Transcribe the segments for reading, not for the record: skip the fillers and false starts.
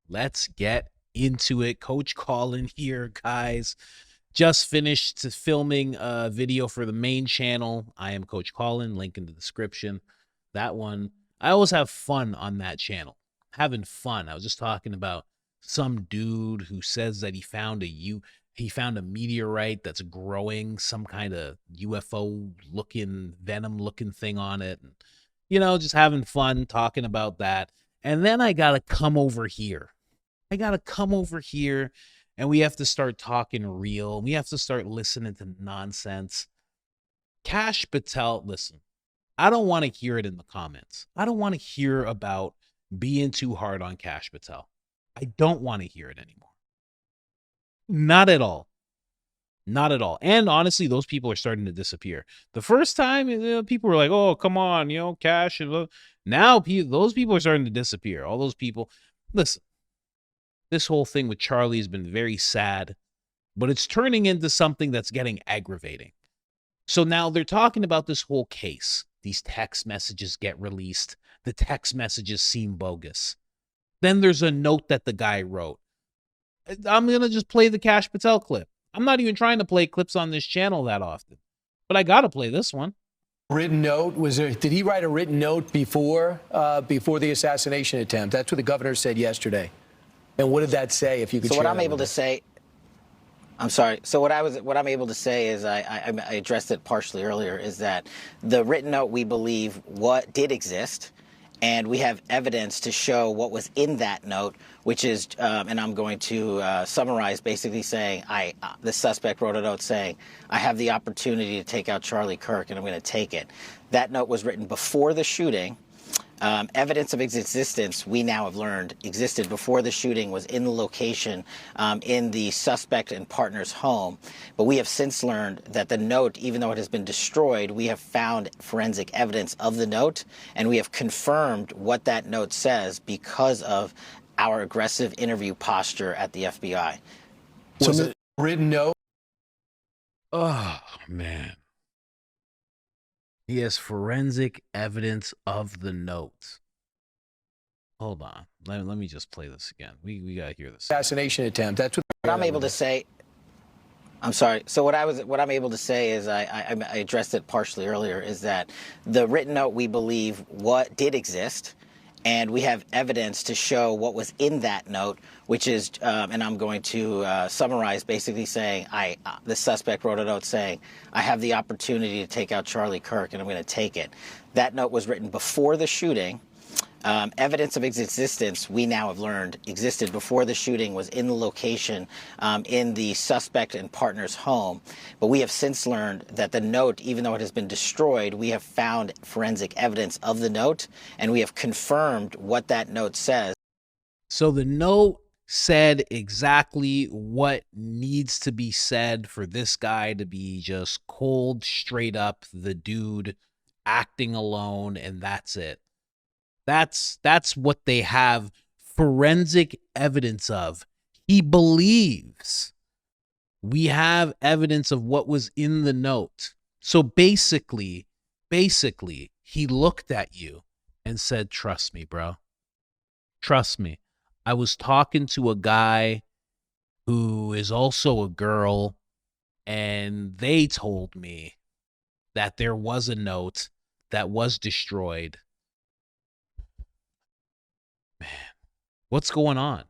Let's get into it. Coach Colin here, guys. Just finished filming a video for the main channel. I am Coach Colin, link in the description. That one, I always have fun on that channel. Having fun. I was just talking about some dude who says that he found a meteorite that's growing, some kind of UFO looking, venom looking thing on it. And, just having fun talking about that. And then I got to come over here. And we have to start talking real. We have to start listening to nonsense. Kash, Patel, listen, I don't want to hear it in the comments. I don't want to hear about being too hard on Kash Patel. I don't want to hear it anymore. Not at all. Not at all. And honestly, those people are starting to disappear. The first time, people were like, oh, come on, Kash. Now those people are starting to disappear. All those people. Listen, this whole thing with Charlie has been very sad, but it's turning into something that's getting aggravating. So now they're talking about this whole case. These text messages get released. The text messages seem bogus. Then there's a note that the guy wrote. I'm going to just play the Kash Patel clip. I'm not even trying to play clips on this channel that often, but I got to play this one. Written note, did he write a written note before the assassination attempt? That's what the governor said yesterday. And what did that say, if you could share? So what I'm able to say, I'm sorry. So what I'm able to say is, I addressed it partially earlier, is that the written note, we believe, what did exist, and we have evidence to show what was in that note, which is, and I'm going to summarize, basically saying, the suspect wrote a note saying, I have the opportunity to take out Charlie Kirk, and I'm going to take it. That note was written before the shooting. Evidence of its existence, we now have learned, existed before the shooting, was in the location in the suspect and partner's home. But we have since learned that the note, even though it has been destroyed, we have found forensic evidence of the note, and we have confirmed what that note says because of our aggressive interview posture at the FBI. Was it a written note? Oh, man. He has forensic evidence of the notes. Hold on. Let me just play this again. We got to hear this. Assassination attempt. That's what I'm able to say. I'm sorry. So what I'm able to say is, I addressed it partially earlier, is that the written note, we believe, what did exist, and we have evidence to show what was in that note, which is, and I'm going to summarize, basically saying, the suspect wrote a note saying, I have the opportunity to take out Charlie Kirk, and I'm going to take it. That note was written before the shooting. Evidence of its existence, we now have learned, existed before the shooting, was in the location in the suspect and partner's home. But we have since learned that the note, even though it has been destroyed, we have found forensic evidence of the note, and we have confirmed what that note says. So the note said exactly what needs to be said for this guy to be just cold, straight up, the dude acting alone, and that's it. That's what they have forensic evidence of. He believes we have evidence of what was in the note. So basically, he looked at you and said, trust me, bro. Trust me. I was talking to a guy who is also a girl, and they told me that there was a note that was destroyed. Man, what's going on?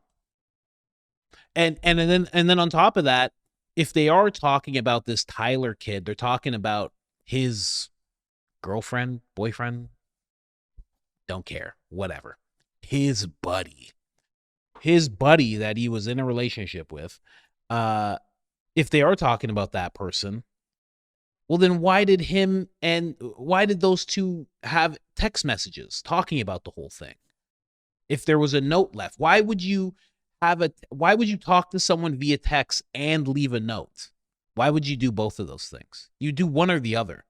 And then on top of that, if they are talking about this Tyler kid, they're talking about his girlfriend, boyfriend, don't care, whatever. His buddy that he was in a relationship with. If they are talking about that person, well, then why did those two have text messages talking about the whole thing? If there was a note left, why would you talk to someone via text and leave a note? Why would you do both of those things? You do one or the other.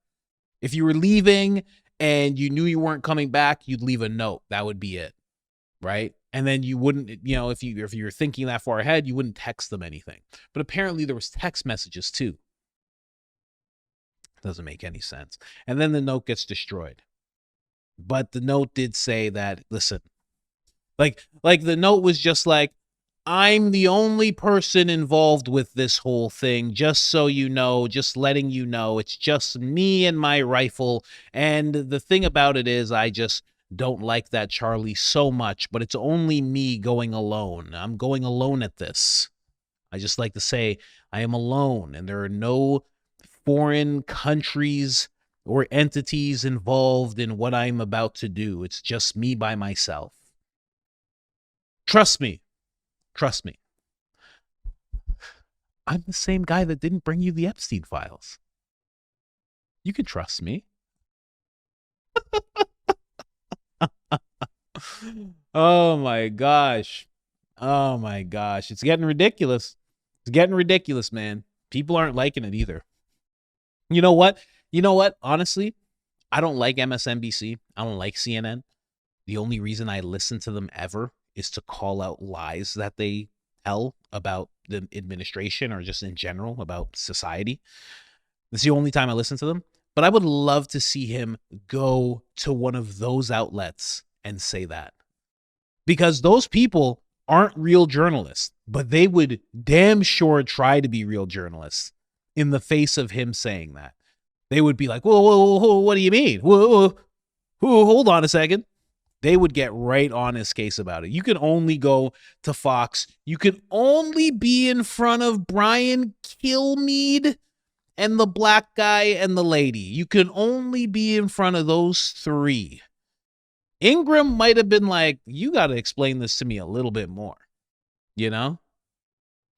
If you were leaving and you knew you weren't coming back, you'd leave a note. That would be it, right? And then you wouldn't, if you're thinking that far ahead, you wouldn't text them anything. But apparently there was text messages too. Doesn't make any sense. And then the note gets destroyed. But the note did say that, listen, like the note was just like, I'm the only person involved with this whole thing, just so you know, just letting you know, it's just me and my rifle. And the thing about it is, I just don't like that Charlie so much, but it's only me going alone. I'm going alone at this. I just like to say I am alone, and there are no foreign countries or entities involved in what I'm about to do. It's just me by myself. Trust me. Trust me. I'm the same guy that didn't bring you the Epstein files. You can trust me. Oh my gosh. Oh my gosh. It's getting ridiculous. It's getting ridiculous, man. People aren't liking it either. You know what? Honestly, I don't like MSNBC. I don't like CNN. The only reason I listen to them ever is to call out lies that they tell about the administration or just in general about society. It's the only time I listen to them. But I would love to see him go to one of those outlets and say that. Because those people aren't real journalists, but they would damn sure try to be real journalists in the face of him saying that. They would be like, whoa, what do you mean? Whoa, hold on a second. They would get right on his case about it. You can only go to Fox. You can only be in front of Brian Kilmeade and the black guy and the lady. You can only be in front of those three. Ingram might have been like, you got to explain this to me a little bit more. You know?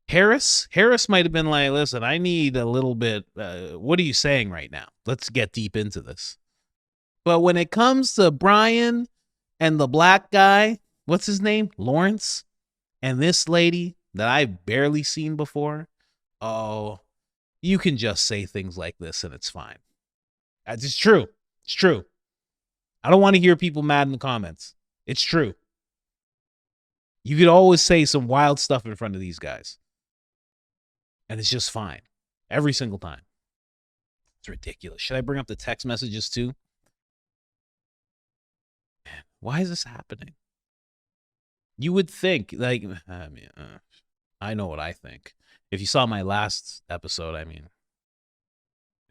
Harris might have been like, listen, I need a little bit. What are you saying right now? Let's get deep into this. But when it comes to Brian and the black guy, what's his name? Lawrence, and this lady that I've barely seen before, oh, you can just say things like this and it's fine. It's true. It's true. I don't want to hear people mad in the comments. It's true. You could always say some wild stuff in front of these guys. And it's just fine. Every single time. It's ridiculous. Should I bring up the text messages too? Man, why is this happening? You would think, like, I know what I think. If you saw my last episode, I mean,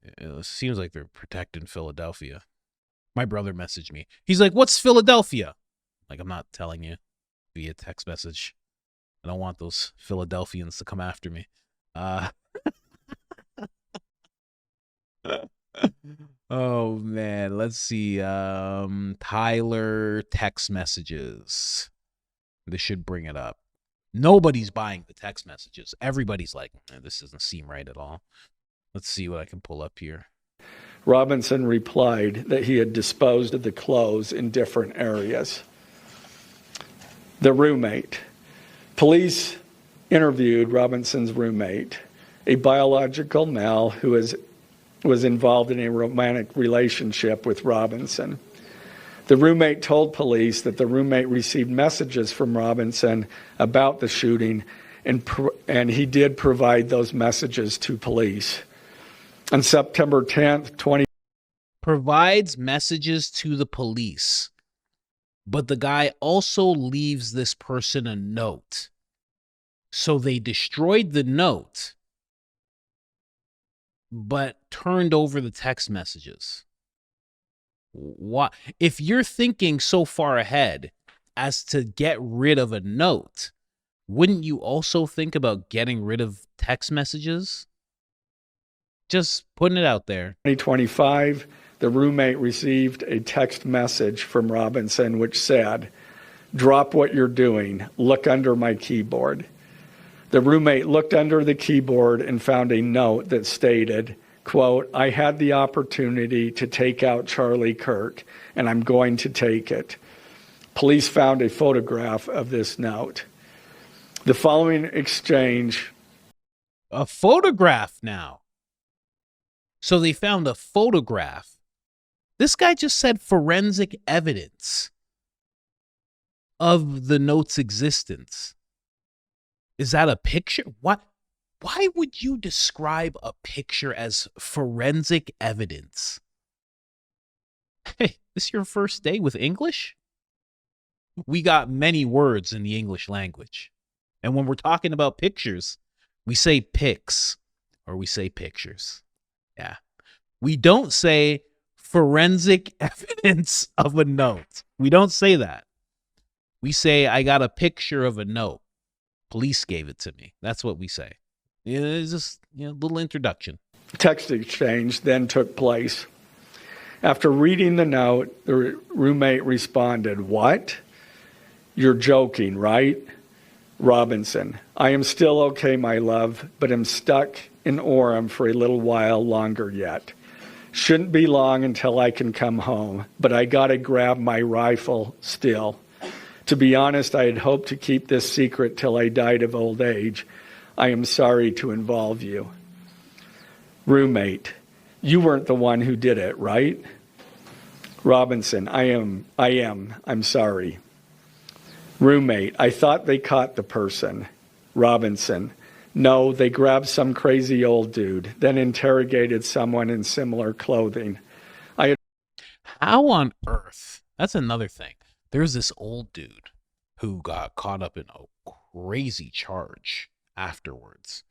it seems like they're protecting Philadelphia. My brother messaged me. He's like, what's Philadelphia? Like, I'm not telling you via text message. I don't want those Philadelphians to come after me. Oh, man. Let's see. Tyler text messages. This should bring it up. Nobody's buying the text messages. Everybody's like, this doesn't seem right at all. Let's see what I can pull up here. Robinson replied that he had disposed of the clothes in different areas. The roommate. Police interviewed Robinson's roommate, a biological male who was involved in a romantic relationship with Robinson. The roommate told police that the roommate received messages from Robinson about the shooting, and he did provide those messages to police. On September 10th, provides messages to the police, but the guy also leaves this person a note. So they destroyed the note, but turned over the text messages. What if you're thinking so far ahead as to get rid of a note, wouldn't you also think about getting rid of text messages? Just putting it out there. 2025, the roommate received a text message from Robinson which said, "Drop what you're doing. Look under my keyboard." The roommate looked under the keyboard and found a note that stated, quote, "I had the opportunity to take out Charlie Kirk, and I'm going to take it." Police found a photograph of this note. The following exchange. A photograph now. So they found a photograph. This guy just said forensic evidence of the note's existence. Is that a picture? What? Why would you describe a picture as forensic evidence? Hey, this your first day with English? We got many words in the English language. And when we're talking about pictures, we say pics or we say pictures. Yeah. We don't say forensic evidence of a note. We don't say that. We say, I got a picture of a note. Police gave it to me. That's what we say. It's just a little introduction. Text exchange then took place. After reading the note, the roommate responded, "What? You're joking, right?" Robinson, "I am still okay, my love, but am stuck in Orem for a little while longer yet. Shouldn't be long until I can come home, but I gotta grab my rifle still. To be honest, I had hoped to keep this secret till I died of old age. I am sorry to involve you." Roommate, "You weren't the one who did it, right?" Robinson, I am. I'm sorry. Roommate, "I thought they caught the person." Robinson, "No, they grabbed some crazy old dude, then interrogated someone in similar clothing." How on earth? That's another thing. There's this old dude who got caught up in a crazy charge afterwards.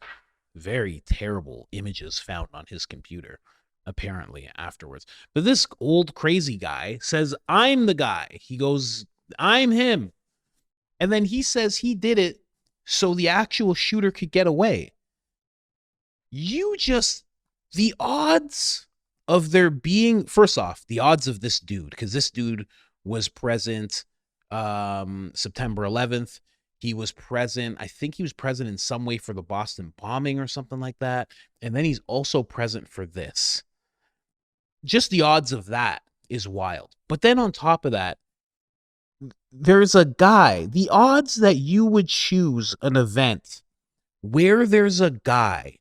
Very terrible images found on his computer, apparently, afterwards. But this old crazy guy says, I'm the guy. He goes, I'm him. And then he says he did it so the actual shooter could get away. The odds of there being, first off, the odds of this dude, because this dude was present September 11th. He was present, I think he was present in some way for the Boston bombing or something like that. And then he's also present for this. Just the odds of that is wild. But then on top of that, there's a guy, the odds that you would choose an event where there's a guy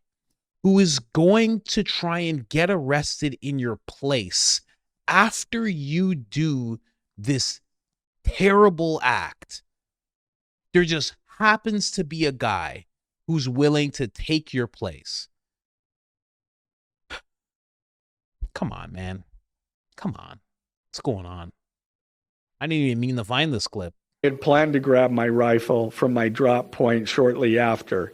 who is going to try and get arrested in your place after you do this terrible act. There just happens to be a guy who's willing to take your place. Come on, man. Come on. What's going on? I didn't even mean to find this clip. I had planned to grab my rifle from my drop point shortly after,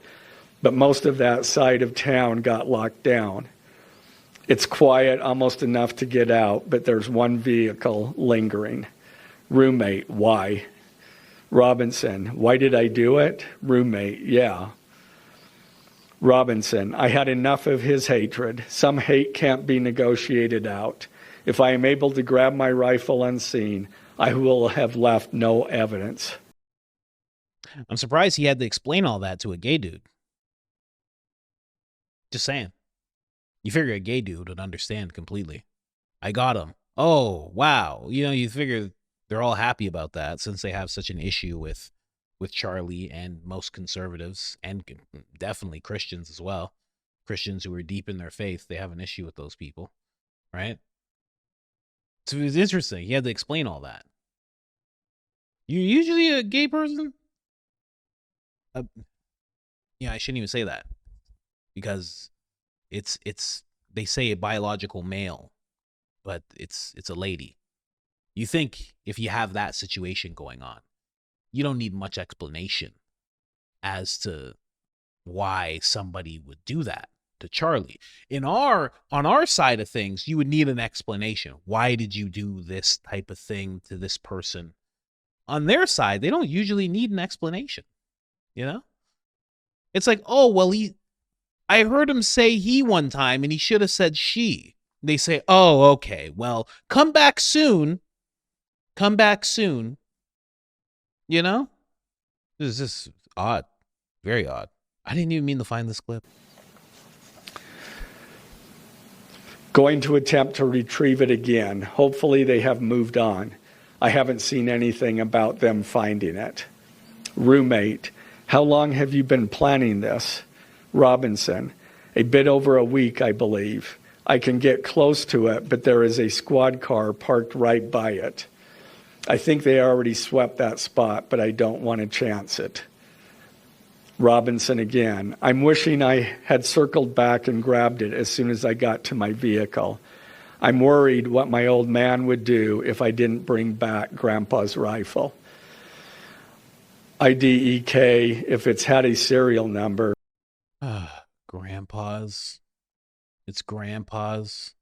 but most of that side of town got locked down. It's quiet, almost enough to get out, but there's one vehicle lingering. Roommate, why? Robinson, why did I do it? Roommate, yeah. Robinson, I had enough of his hatred. Some hate can't be negotiated out. If I am able to grab my rifle unseen, I will have left no evidence. I'm surprised he had to explain all that to a gay dude. Just saying. You figure a gay dude would understand completely. I got him. Oh, wow. You figure they're all happy about that since they have such an issue with Charlie and most conservatives and definitely Christians as well. Christians who are deep in their faith, they have an issue with those people, right? So it was interesting. He had to explain all that. You're usually a gay person? Yeah, I shouldn't even say that because it's they say a biological male, but it's a lady. You think if you have that situation going on, you don't need much explanation as to why somebody would do that to Charlie. On our side of things, you would need an explanation. Why did you do this type of thing to this person? On their side, they don't usually need an explanation. It's like, oh, well, I heard him say he one time and he should have said she. They say, oh, okay, well, come back soon. Come back soon. This is just odd. Very odd. I didn't even mean to find this clip. Going to attempt to retrieve it again. Hopefully they have moved on. I haven't seen anything about them finding it. Roommate, how long have you been planning this? Robinson, a bit over a week, I believe. I can get close to it, but there is a squad car parked right by it. I think they already swept that spot, but I don't want to chance it. Robinson again, I'm wishing I had circled back and grabbed it as soon as I got to my vehicle. I'm worried what my old man would do if I didn't bring back Grandpa's rifle. IDEK if it's had a serial number. Grandpa's. It's grandpa's.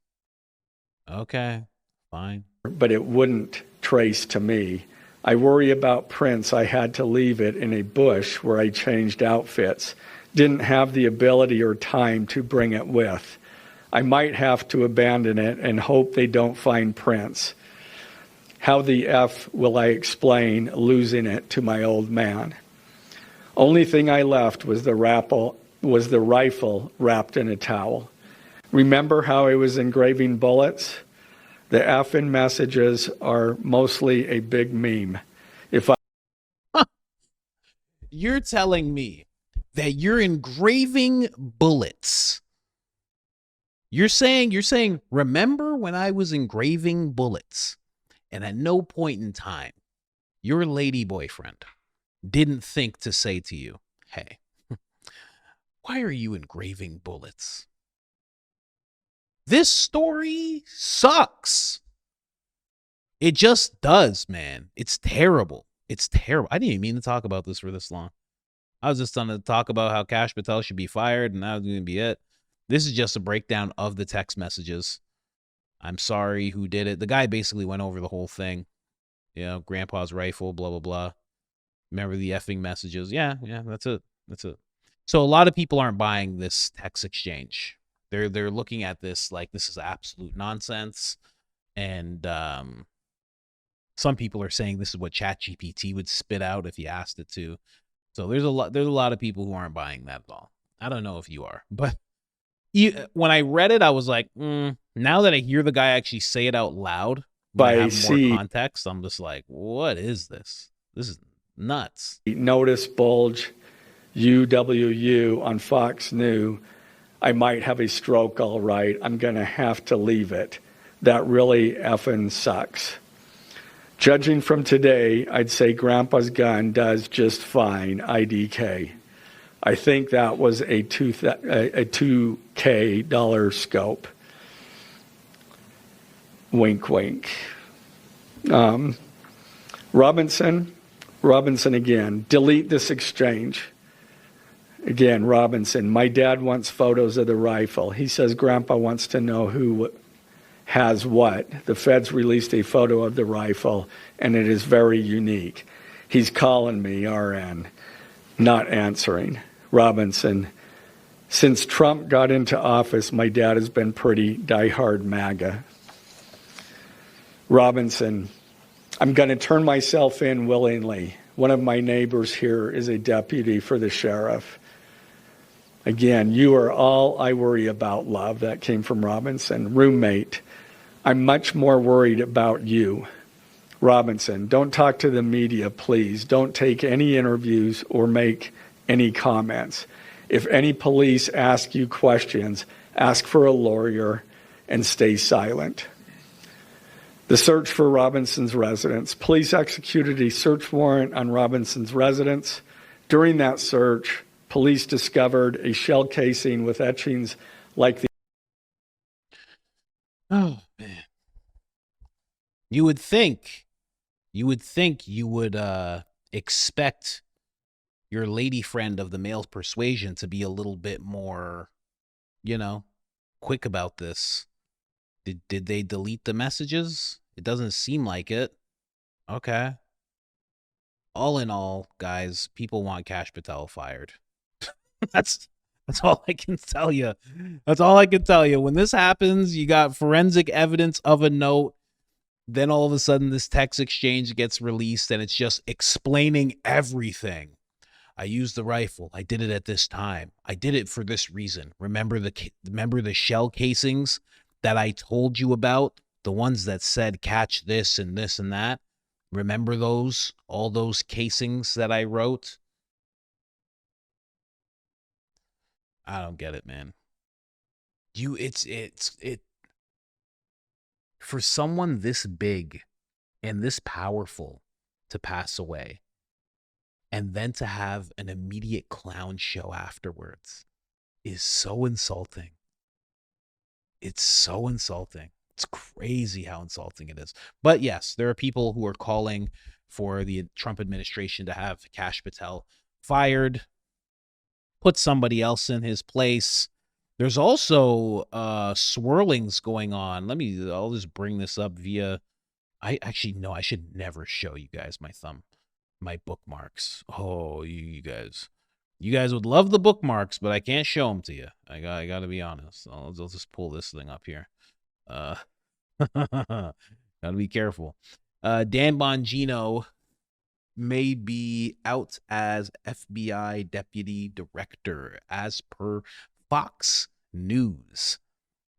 Okay, fine. But it wouldn't trace to me. I worry about prints. I had to leave it in a bush where I changed outfits. Didn't have the ability or time to bring it with. I might have to abandon it and hope they don't find prints. How the F will I explain losing it to my old man? Only thing I left was the rifle wrapped in a towel. Remember how I was engraving bullets? The F in messages are mostly a big meme. If I You're telling me that you're engraving bullets. You're saying, remember when I was engraving bullets? And at no point in time, your lady boyfriend didn't think to say to you, hey, why are you engraving bullets? This story sucks. It just does, man. It's terrible. It's terrible. I didn't even mean to talk about this for this long. I was just going to talk about how Kash Patel should be fired, and that was going to be it. This is just a breakdown of the text messages. I'm sorry who did it. The guy basically went over the whole thing. You know, grandpa's rifle, blah, blah, blah. Remember the effing messages. Yeah, that's it. That's it. So a lot of people aren't buying this text exchange. They're looking at this like this is absolute nonsense. And some people are saying this is what ChatGPT would spit out if you asked it to. So there's a lot of people who aren't buying that at all. I don't know if you are, but when I read it, I was like, now that I hear the guy actually say it out loud, but I have more context, I'm just like, what is this? This is nuts. Notice bulge UWU on Fox News. I might have a stroke, all right. I'm going to have to leave it. That really effing sucks. Judging from today, I'd say Grandpa's gun does just fine, IDK. I think that was a $2K dollar scope. Wink, wink. Robinson again. Delete this exchange. Again, Robinson. My dad wants photos of the rifle. He says Grandpa wants to know who has what. The feds released a photo of the rifle, and it is very unique. He's calling me, RN. Not answering. Robinson. Since Trump got into office, my dad has been pretty diehard MAGA. Robinson. I'm going to turn myself in willingly. One of my neighbors here is a deputy for the sheriff. Again, you are all I worry about, love. That came from Robinson. Roommate. I'm much more worried about you. Robinson. Don't talk to the media, please. Don't take any interviews or make any comments. If any police ask you questions, ask for a lawyer and stay silent. The search for Robinson's residence. Police executed a search warrant on Robinson's residence. During that search, police discovered a shell casing with etchings like the... Oh, man. You would think you would expect your lady friend of the male persuasion to be a little bit more, quick about this. Did they delete the messages? It doesn't seem like it. Okay. All in all, guys, people want Kash Patel fired. That's all I can tell you. That's all I can tell you. When this happens, you got forensic evidence of a note. Then all of a sudden this text exchange gets released and it's just explaining everything. I used the rifle. I did it at this time. I did it for this reason. Remember the shell casings that I told you about? The ones that said catch this and this and that? Remember those? All those casings that I wrote? I don't get it, man. For someone this big and this powerful to pass away and then to have an immediate clown show afterwards is so insulting. It's so insulting. It's crazy how insulting it is. But yes, there are people who are calling for the Trump administration to have Kash Patel fired, put somebody else in his place. There's also swirlings going on. I'll just bring this up via, I should never show you guys my bookmarks. Oh, you guys would love the bookmarks, but I can't show them to you. I got to be honest. I'll just pull this thing up here. Gotta be careful. Dan Bongino may be out as FBI deputy director, as per Fox News.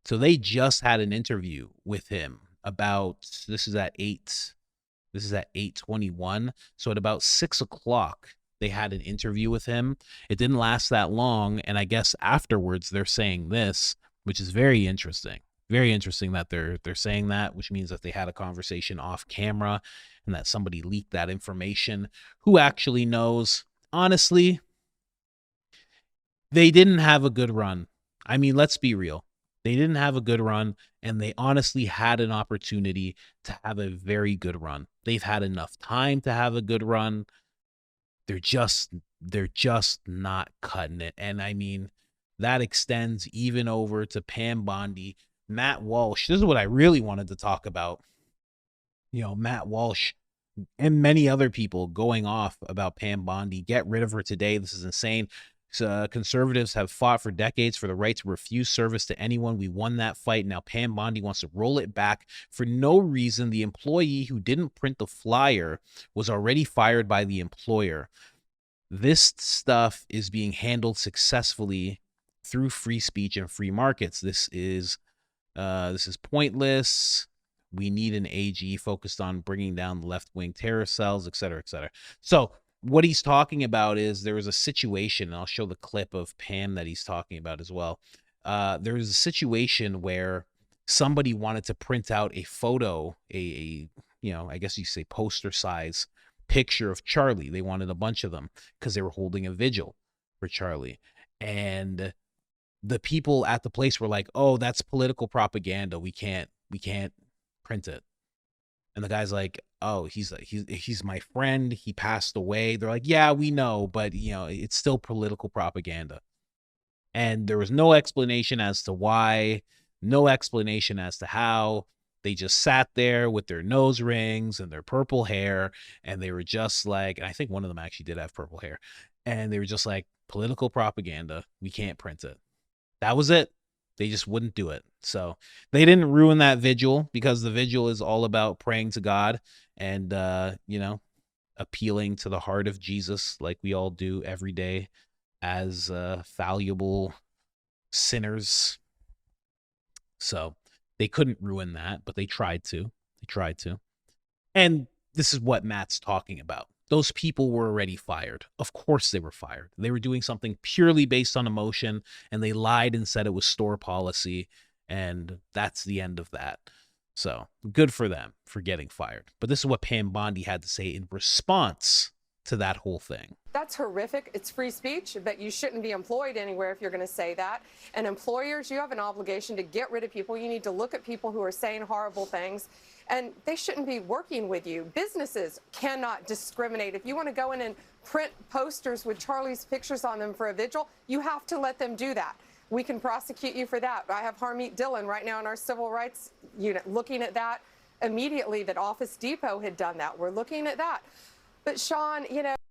So they just had an interview with him about, this is at 8:21. So at about 6:00, they had an interview with him. It didn't last that long, and I guess afterwards they're saying this, which is very interesting. Very interesting that they're saying that, which means that they had a conversation off camera and that somebody leaked that information. Who actually knows? Honestly, they didn't have a good run. I mean, let's be real. They didn't have a good run, and they honestly had an opportunity to have a very good run. They've had enough time to have a good run. They're just not cutting it. And I mean, that extends even over to Pam Bondi, Matt Walsh. This is what I really wanted to talk about. Matt Walsh and many other people going off about Pam Bondi. Get rid of her today. This is insane. Conservatives have fought for decades for the right to refuse service to anyone. We won that fight. Now Pam Bondi wants to roll it back for no reason. The employee who didn't print the flyer was already fired by the employer. This stuff is being handled successfully through free speech and free markets. This is pointless. We need an AG focused on bringing down the left-wing terror cells, et cetera, et cetera. So what he's talking about is there was a situation, and I'll show the clip of Pam that he's talking about as well. There was a situation where somebody wanted to print out a photo, I guess you say poster size picture of Charlie. They wanted a bunch of them because they were holding a vigil for Charlie. And the people at the place were like, "Oh, that's political propaganda. We can't print it." And the guy's like, "Oh, he's my friend. He passed away." They're like, "Yeah, we know, but it's still political propaganda." And there was no explanation as to why, no explanation as to how. They just sat there with their nose rings and their purple hair, and they were just like, and I think one of them actually did have purple hair, and they were just like, "Political propaganda. We can't print it." That was it. They just wouldn't do it. So they didn't ruin that vigil, because the vigil is all about praying to God and, appealing to the heart of Jesus, like we all do every day as fallible sinners. So they couldn't ruin that, but they tried to. And this is what Matt's talking about. Those people were already fired. Of course they were fired. They were doing something purely based on emotion, and they lied and said it was store policy, and that's the end of that. So good for them for getting fired. But this is what Pam Bondi had to say in response to that whole thing. That's horrific. It's free speech, but you shouldn't be employed anywhere if you're going to say that. And employers, you have an obligation to get rid of people. You need to look at people who are saying horrible things, and they shouldn't be working with you. Businesses cannot discriminate. If you want to go in and print posters with Charlie's pictures on them for a vigil, you have to let them do that. We can prosecute you for that. I have Harmeet Dillon right now in our civil rights unit looking at that immediately, that Office Depot had done that. We're looking at that. But Sean,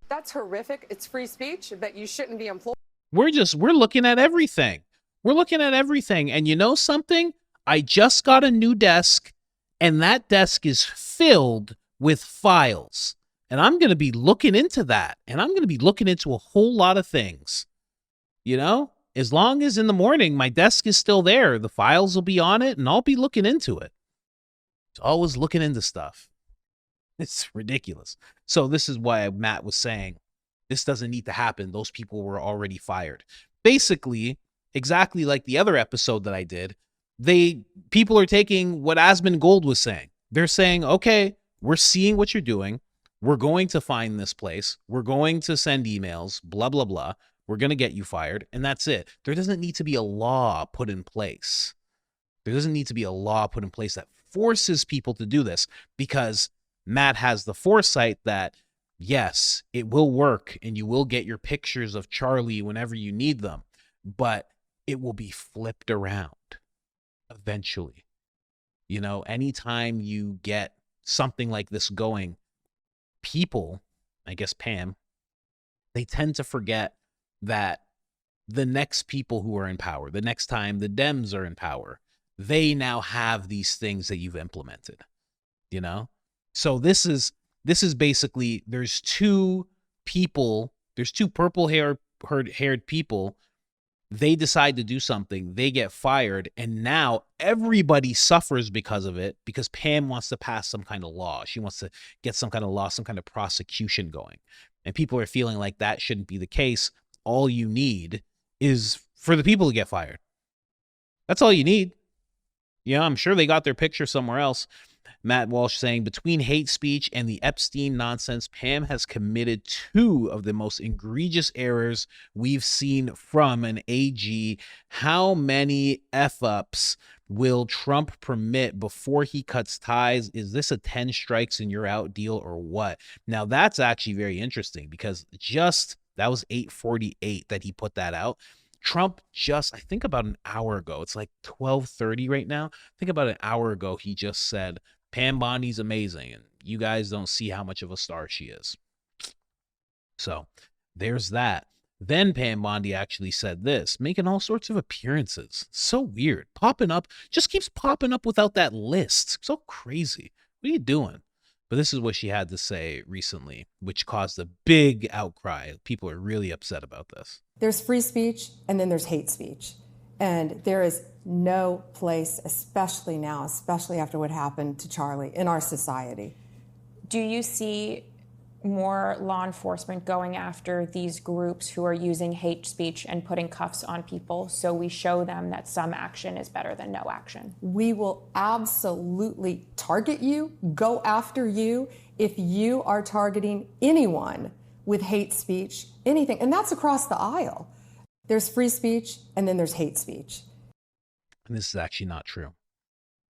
that's horrific. It's free speech, but you shouldn't be employed. We're looking at everything. We're looking at everything. And you know something? I just got a new desk, and that desk is filled with files. And I'm going to be looking into that. And I'm going to be looking into a whole lot of things. As long as in the morning my desk is still there, the files will be on it, and I'll be looking into it. It's always looking into stuff. It's ridiculous. So this is why Matt was saying this doesn't need to happen. Those people were already fired. Basically, exactly like the other episode that I did, people are taking what Asmongold was saying. They're saying, okay, we're seeing what you're doing. We're going to find this place. We're going to send emails, blah, blah, blah. We're going to get you fired. And that's it. There doesn't need to be a law put in place. There doesn't need to be a law put in place that forces people to do this, because Matt has the foresight that, yes, it will work and you will get your pictures of Charlie whenever you need them, but it will be flipped around eventually. You know, anytime you get something like this going, people, I guess Pam, they tend to forget that the next people who are in power, the next time the Dems are in power, they now have these things that you've implemented, you know? So this is basically, there's two purple haired people. They decide to do something, they get fired, and now everybody suffers because of it, because Pam wants to pass some kind of law. She wants to get some kind of law, some kind of prosecution going. And people are feeling like that shouldn't be the case. All you need is for the people to get fired. That's all you need. You know, I'm sure they got their picture somewhere else. Matt Walsh saying, between hate speech and the Epstein nonsense, Pam has committed two of the most egregious errors we've seen from an AG. How many F-ups will Trump permit before he cuts ties? Is this a 10 strikes and you're out deal or what? Now, that's actually very interesting, because that was 8:48 that he put that out. Trump just, I think about an hour ago, it's like 12:30 right now. I think about an hour ago, he just said, Pam Bondi's amazing, and you guys don't see how much of a star she is. So there's that. Then Pam Bondi actually said this, making all sorts of appearances. So weird. Popping up, just keeps popping up without that list. So crazy. What are you doing? But this is what she had to say recently, which caused a big outcry. People are really upset about this. There's free speech, and then there's hate speech. And there is no place, especially now, especially after what happened to Charlie, in our society. Do you see more law enforcement going after these groups who are using hate speech and putting cuffs on people, so we show them that some action is better than no action? We will absolutely target you, go after you, if you are targeting anyone with hate speech, anything. And that's across the aisle. There's free speech, and then there's hate speech. And this is actually not true.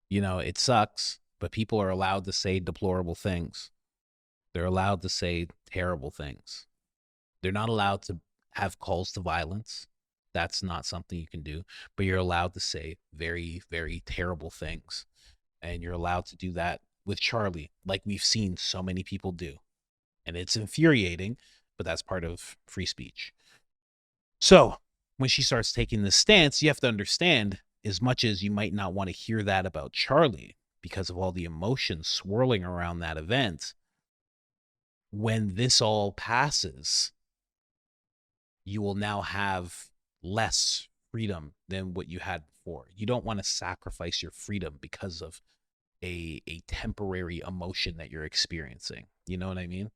You know, it sucks, but people are allowed to say deplorable things. They're allowed to say terrible things. They're not allowed to have calls to violence. That's not something you can do. But you're allowed to say very, very terrible things. And you're allowed to do that with Charlie, like we've seen so many people do. And it's infuriating, but that's part of free speech. So when she starts taking this stance, you have to understand, as much as you might not want to hear that about Charlie because of all the emotions swirling around that event, when this all passes, you will now have less freedom than what you had before. You don't want to sacrifice your freedom because of a temporary emotion that you're experiencing. You know what I mean?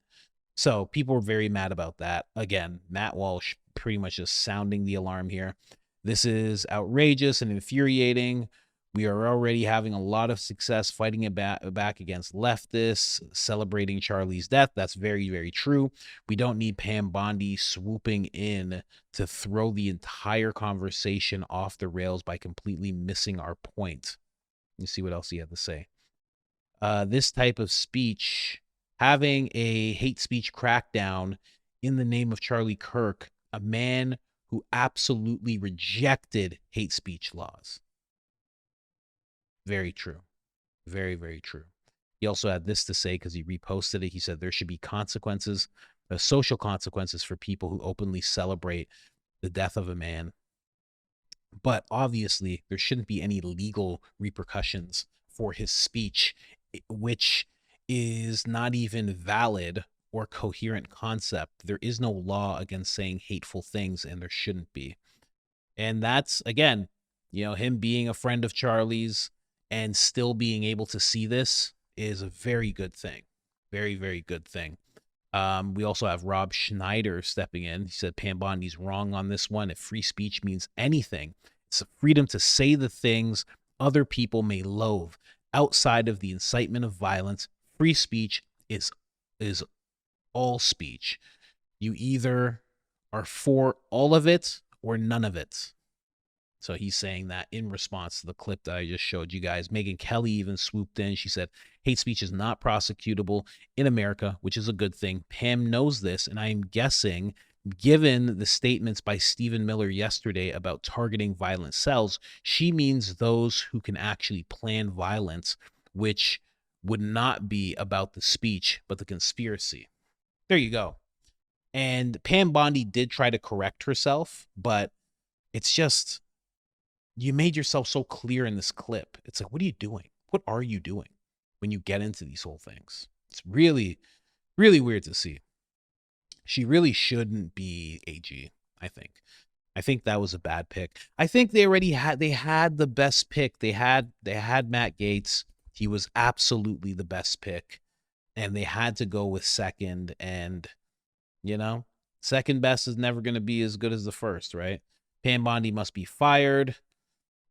So people were very mad about that. Again, Matt Walsh pretty much just sounding the alarm here. This is outrageous and infuriating. We are already having a lot of success fighting it back against leftists, celebrating Charlie's death. That's very, very true. We don't need Pam Bondi swooping in to throw the entire conversation off the rails by completely missing our point. You see what else he had to say. This type of speech, having a hate speech crackdown in the name of Charlie Kirk, a man who absolutely rejected hate speech laws. Very true. Very, very true. He also had this to say, because he reposted it. He said there should be consequences, social consequences for people who openly celebrate the death of a man. But obviously, there shouldn't be any legal repercussions for his speech, which is not even valid or coherent concept. There is no law against saying hateful things, and there shouldn't be. And that's, again, you know, him being a friend of Charlie's and still being able to see this is a very good thing. Very, very good thing. We also have Rob Schneider stepping in. He said Pam Bondi's wrong on this one. If free speech means anything, it's the freedom to say the things other people may loathe outside of the incitement of violence. Free speech is all speech. You either are for all of it or none of it. So he's saying that in response to the clip that I just showed you guys. Megyn Kelly even swooped in. She said, hate speech is not prosecutable in America, which is a good thing. Pam knows this, and I'm guessing, given the statements by Stephen Miller yesterday about targeting violent cells, she means those who can actually plan violence, which would not be about the speech, but the conspiracy. There you go. And Pam Bondi did try to correct herself, but it's just, you made yourself so clear in this clip. It's like, what are you doing? What are you doing when you get into these whole things? It's really, really weird to see. She really shouldn't be AG, I think. I think that was a bad pick. I think they had the best pick. They had Matt Gaetz. He was absolutely the best pick. And they had to go with second. And, you know, second best is never going to be as good as the first, right? Pam Bondi must be fired.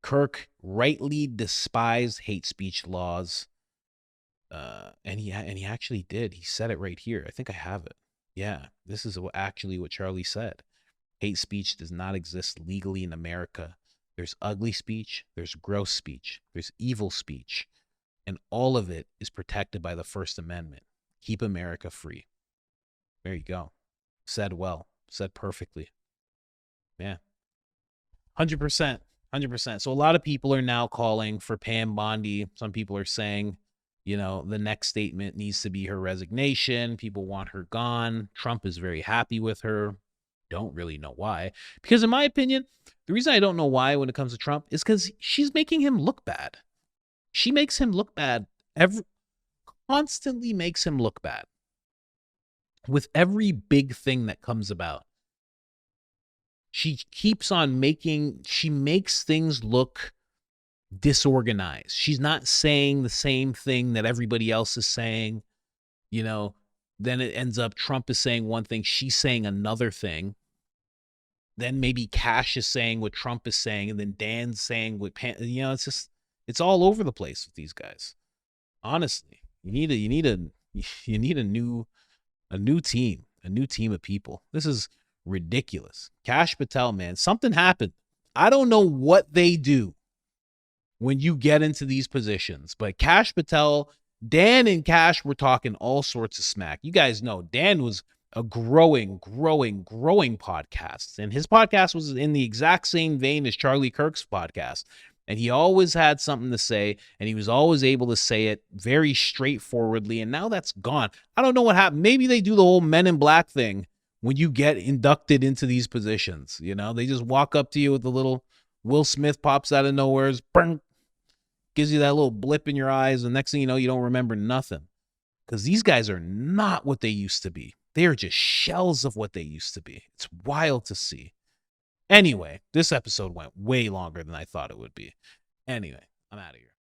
Kirk rightly despised hate speech laws. And he actually did. He said it right here. I think I have it. Yeah, this is actually what Charlie said. Hate speech does not exist legally in America. There's ugly speech, there's gross speech, there's evil speech, and all of it is protected by the First Amendment. Keep America free. There you go. Said well. Said perfectly. Yeah. 100%. 100%. So a lot of people are now calling for Pam Bondi. Some people are saying, you know, the next statement needs to be her resignation. People want her gone. Trump is very happy with her. Don't really know why. Because in my opinion, the reason I don't know why when it comes to Trump is because she's making him look bad. She makes him look bad. Constantly makes him look bad. With every big thing that comes about. She keeps on she makes things look disorganized. She's not saying the same thing that everybody else is saying. You know, then it ends up Trump is saying one thing, she's saying another thing. Then maybe Kash is saying what Trump is saying, and then Dan's saying what you know, it's all over the place with these guys. Honestly, you need a new team of people. This is ridiculous. Kash Patel, man, something happened. I don't know what they do when you get into these positions, but Kash Patel, Dan and Kash were talking all sorts of smack. You guys know Dan was a growing podcast, and his podcast was in the exact same vein as Charlie Kirk's podcast, and he always had something to say, and he was always able to say it very straightforwardly, and now that's gone. I don't know what happened. Maybe they do the whole Men in Black thing when you get inducted into these positions. You know, they just walk up to you with a little Will Smith pops out of nowhere, gives you that little blip in your eyes, and next thing you know, you don't remember nothing. Because these guys are not what they used to be. They are just shells of what they used to be. It's wild to see. Anyway, this episode went way longer than I thought it would be. Anyway, I'm out of here.